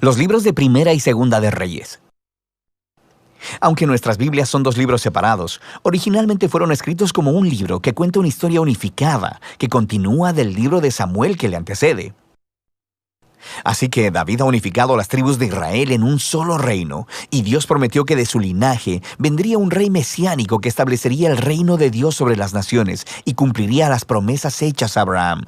Los libros de Primera y Segunda de Reyes. Aunque nuestras Biblias son dos libros separados, originalmente fueron escritos como un libro que cuenta una historia unificada que continúa del libro de Samuel que le antecede. Así que David ha unificado las tribus de Israel en un solo reino, y Dios prometió que de su linaje vendría un rey mesiánico que establecería el reino de Dios sobre las naciones y cumpliría las promesas hechas a Abraham.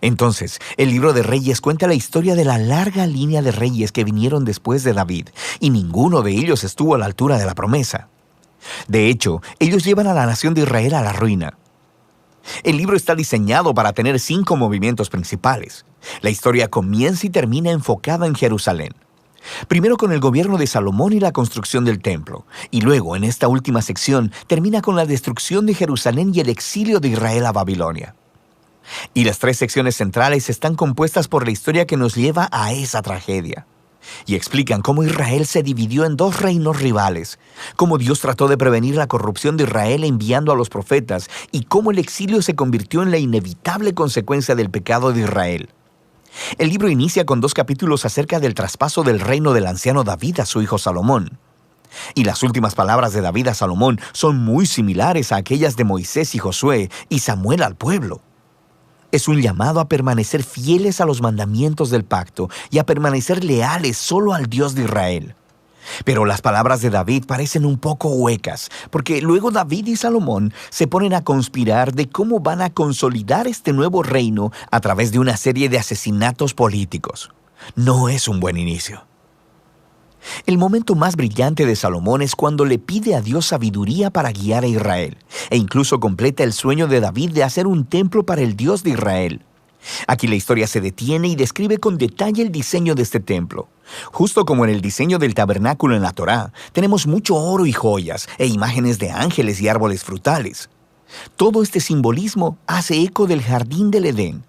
Entonces, el libro de Reyes cuenta la historia de la larga línea de reyes que vinieron después de David, y ninguno de ellos estuvo a la altura de la promesa. De hecho, ellos llevan a la nación de Israel a la ruina. El libro está diseñado para tener 5 movimientos principales. La historia comienza y termina enfocada en Jerusalén. Primero con el gobierno de Salomón y la construcción del templo, y luego, en esta última sección, termina con la destrucción de Jerusalén y el exilio de Israel a Babilonia. Y las 3 secciones centrales están compuestas por la historia que nos lleva a esa tragedia. Y explican cómo Israel se dividió en 2 reinos rivales, cómo Dios trató de prevenir la corrupción de Israel enviando a los profetas, y cómo el exilio se convirtió en la inevitable consecuencia del pecado de Israel. El libro inicia con 2 capítulos acerca del traspaso del reino del anciano David a su hijo Salomón. Y las últimas palabras de David a Salomón son muy similares a aquellas de Moisés y Josué y Samuel al pueblo. Es un llamado a permanecer fieles a los mandamientos del pacto y a permanecer leales solo al Dios de Israel. Pero las palabras de David parecen un poco huecas, porque luego David y Salomón se ponen a conspirar de cómo van a consolidar este nuevo reino a través de una serie de asesinatos políticos. No es un buen inicio. El momento más brillante de Salomón es cuando le pide a Dios sabiduría para guiar a Israel, e incluso completa el sueño de David de hacer un templo para el Dios de Israel. Aquí la historia se detiene y describe con detalle el diseño de este templo. Justo como en el diseño del tabernáculo en la Torá, tenemos mucho oro y joyas, e imágenes de ángeles y árboles frutales. Todo este simbolismo hace eco del jardín del Edén.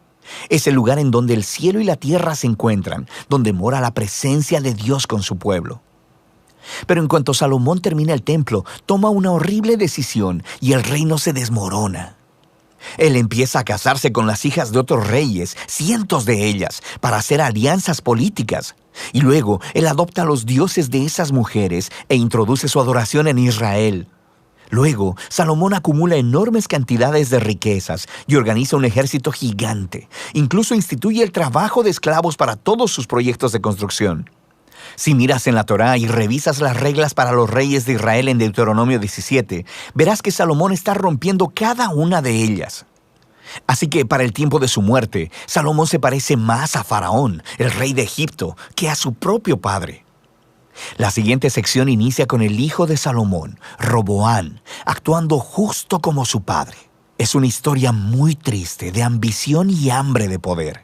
Es el lugar en donde el cielo y la tierra se encuentran, donde mora la presencia de Dios con su pueblo. Pero en cuanto Salomón termina el templo, toma una horrible decisión y el reino se desmorona. Él empieza a casarse con las hijas de otros reyes, cientos de ellas, para hacer alianzas políticas. Y luego, él adopta a los dioses de esas mujeres e introduce su adoración en Israel. Luego, Salomón acumula enormes cantidades de riquezas y organiza un ejército gigante. Incluso instituye el trabajo de esclavos para todos sus proyectos de construcción. Si miras en la Torá y revisas las reglas para los reyes de Israel en Deuteronomio 17, verás que Salomón está rompiendo cada una de ellas. Así que para el tiempo de su muerte, Salomón se parece más a Faraón, el rey de Egipto, que a su propio padre. La siguiente sección inicia con el hijo de Salomón, Roboam, actuando justo como su padre. Es una historia muy triste de ambición y hambre de poder.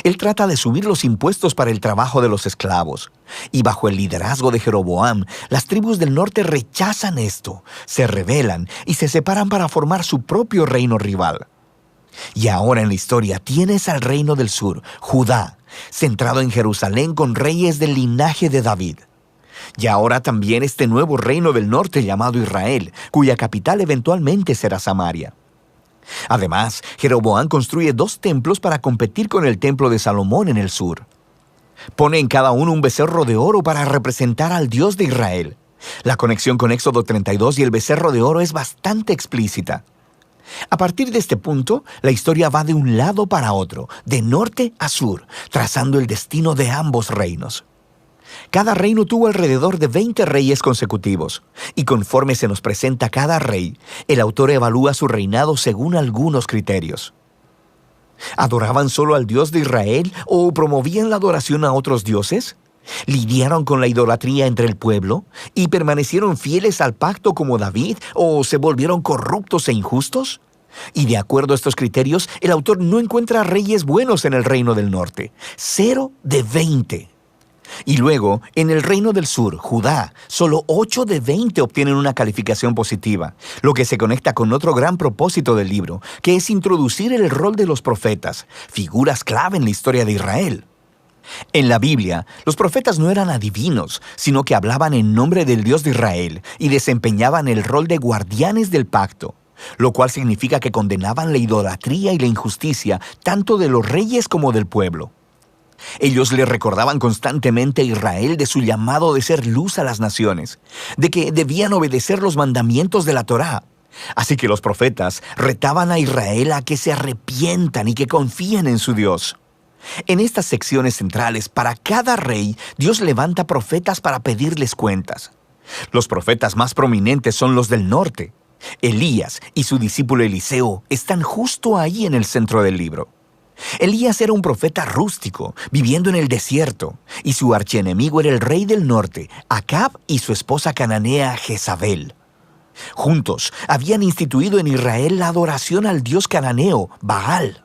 Él trata de subir los impuestos para el trabajo de los esclavos, y bajo el liderazgo de Jeroboam, las tribus del norte rechazan esto, se rebelan y se separan para formar su propio reino rival. Y ahora en la historia tienes al reino del sur, Judá, centrado en Jerusalén con reyes del linaje de David. Y ahora también este nuevo reino del norte llamado Israel, cuya capital eventualmente será Samaria. Además, Jeroboam construye 2 templos para competir con el templo de Salomón en el sur. Pone en cada uno un becerro de oro para representar al Dios de Israel. La conexión con Éxodo 32 y el becerro de oro es bastante explícita. A partir de este punto, la historia va de un lado para otro, de norte a sur, trazando el destino de ambos reinos. Cada reino tuvo alrededor de 20 reyes consecutivos, y conforme se nos presenta cada rey, el autor evalúa su reinado según algunos criterios. ¿Adoraban solo al Dios de Israel o promovían la adoración a otros dioses? ¿Lidiaron con la idolatría entre el pueblo y permanecieron fieles al pacto como David o se volvieron corruptos e injustos? Y de acuerdo a estos criterios, el autor no encuentra reyes buenos en el reino del norte. 0 de 20. Y luego, en el reino del sur, Judá, solo 8 de 20 obtienen una calificación positiva, lo que se conecta con otro gran propósito del libro, que es introducir el rol de los profetas, figuras clave en la historia de Israel. En la Biblia, los profetas no eran adivinos, sino que hablaban en nombre del Dios de Israel y desempeñaban el rol de guardianes del pacto, lo cual significa que condenaban la idolatría y la injusticia tanto de los reyes como del pueblo. Ellos le recordaban constantemente a Israel de su llamado de ser luz a las naciones, de que debían obedecer los mandamientos de la Torá. Así que los profetas retaban a Israel a que se arrepientan y que confíen en su Dios. En estas secciones centrales, para cada rey, Dios levanta profetas para pedirles cuentas. Los profetas más prominentes son los del norte. Elías y su discípulo Eliseo están justo ahí en el centro del libro. Elías era un profeta rústico, viviendo en el desierto, y su archienemigo era el rey del norte, Acab, y su esposa cananea Jezabel. Juntos habían instituido en Israel la adoración al dios cananeo, Baal.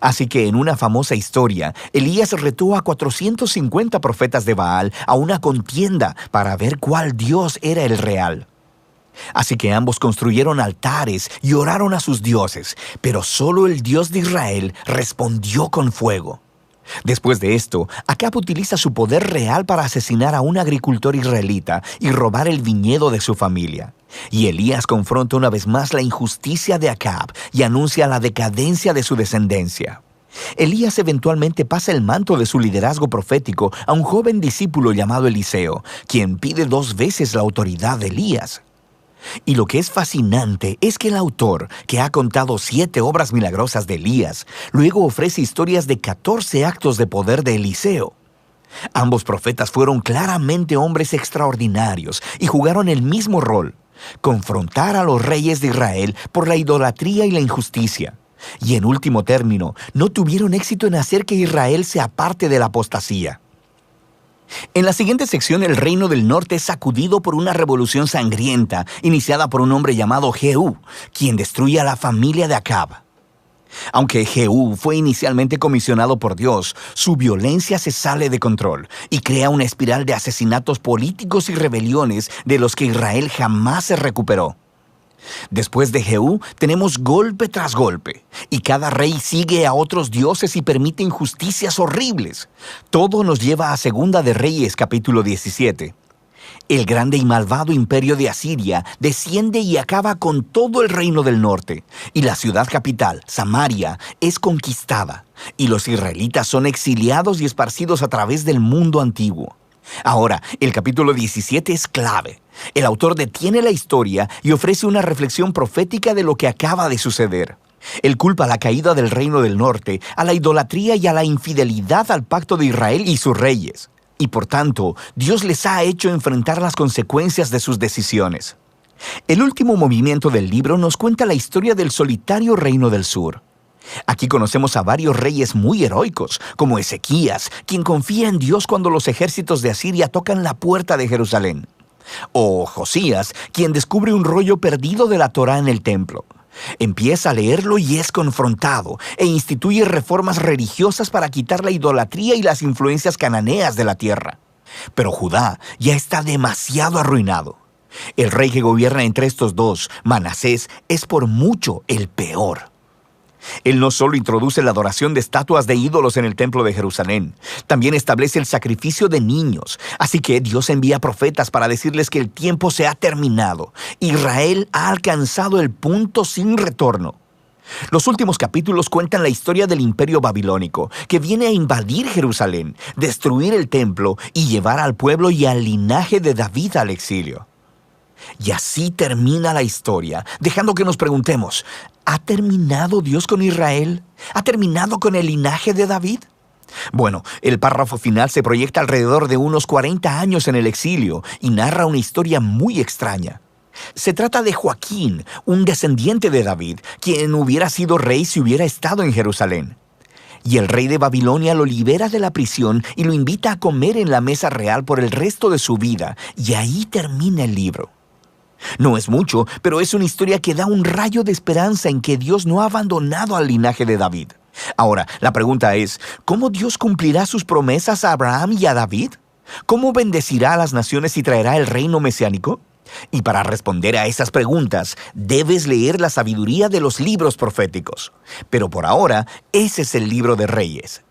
Así que en una famosa historia, Elías retó a 450 profetas de Baal a una contienda para ver cuál dios era el real. Así que ambos construyeron altares y oraron a sus dioses, pero solo el Dios de Israel respondió con fuego. Después de esto, Acab utiliza su poder real para asesinar a un agricultor israelita y robar el viñedo de su familia. Y Elías confronta una vez más la injusticia de Acab y anuncia la decadencia de su descendencia. Elías eventualmente pasa el manto de su liderazgo profético a un joven discípulo llamado Eliseo, quien pide 2 veces la autoridad de Elías. Y lo que es fascinante es que el autor, que ha contado 7 obras milagrosas de Elías, luego ofrece historias de 14 actos de poder de Eliseo. Ambos profetas fueron claramente hombres extraordinarios y jugaron el mismo rol: confrontar a los reyes de Israel por la idolatría y la injusticia. Y en último término, no tuvieron éxito en hacer que Israel se aparte de la apostasía. En la siguiente sección, el reino del norte es sacudido por una revolución sangrienta iniciada por un hombre llamado Jehú, quien destruye a la familia de Acab. Aunque Jehú fue inicialmente comisionado por Dios, su violencia se sale de control y crea una espiral de asesinatos políticos y rebeliones de los que Israel jamás se recuperó. Después de Jehú, tenemos golpe tras golpe, y cada rey sigue a otros dioses y permite injusticias horribles. Todo nos lleva a Segunda de Reyes, capítulo 17. El grande y malvado imperio de Asiria desciende y acaba con todo el reino del norte, y la ciudad capital, Samaria, es conquistada, y los israelitas son exiliados y esparcidos a través del mundo antiguo. Ahora, el capítulo 17 es clave. El autor detiene la historia y ofrece una reflexión profética de lo que acaba de suceder. Él culpa la caída del reino del norte a la idolatría y a la infidelidad al pacto de Israel y sus reyes. Y por tanto, Dios les ha hecho enfrentar las consecuencias de sus decisiones. El último movimiento del libro nos cuenta la historia del solitario reino del sur. Aquí conocemos a varios reyes muy heroicos, como Ezequías, quien confía en Dios cuando los ejércitos de Asiria tocan la puerta de Jerusalén. O Josías, quien descubre un rollo perdido de la Torá en el templo. Empieza a leerlo y es confrontado, e instituye reformas religiosas para quitar la idolatría y las influencias cananeas de la tierra. Pero Judá ya está demasiado arruinado. El rey que gobierna entre estos dos, Manasés, es por mucho el peor. Él no solo introduce la adoración de estatuas de ídolos en el templo de Jerusalén, también establece el sacrificio de niños. Así que Dios envía profetas para decirles que el tiempo se ha terminado. Israel ha alcanzado el punto sin retorno. Los últimos capítulos cuentan la historia del imperio babilónico, que viene a invadir Jerusalén, destruir el templo y llevar al pueblo y al linaje de David al exilio. Y así termina la historia, dejando que nos preguntemos, ¿ha terminado Dios con Israel? ¿Ha terminado con el linaje de David? Bueno, el párrafo final se proyecta alrededor de unos 40 años en el exilio y narra una historia muy extraña. Se trata de Joaquín, un descendiente de David, quien hubiera sido rey si hubiera estado en Jerusalén. Y el rey de Babilonia lo libera de la prisión y lo invita a comer en la mesa real por el resto de su vida, y ahí termina el libro. No es mucho, pero es una historia que da un rayo de esperanza en que Dios no ha abandonado al linaje de David. Ahora, la pregunta es, ¿cómo Dios cumplirá sus promesas a Abraham y a David? ¿Cómo bendecirá a las naciones y traerá el reino mesiánico? Y para responder a esas preguntas, debes leer la sabiduría de los libros proféticos. Pero por ahora, ese es el libro de Reyes.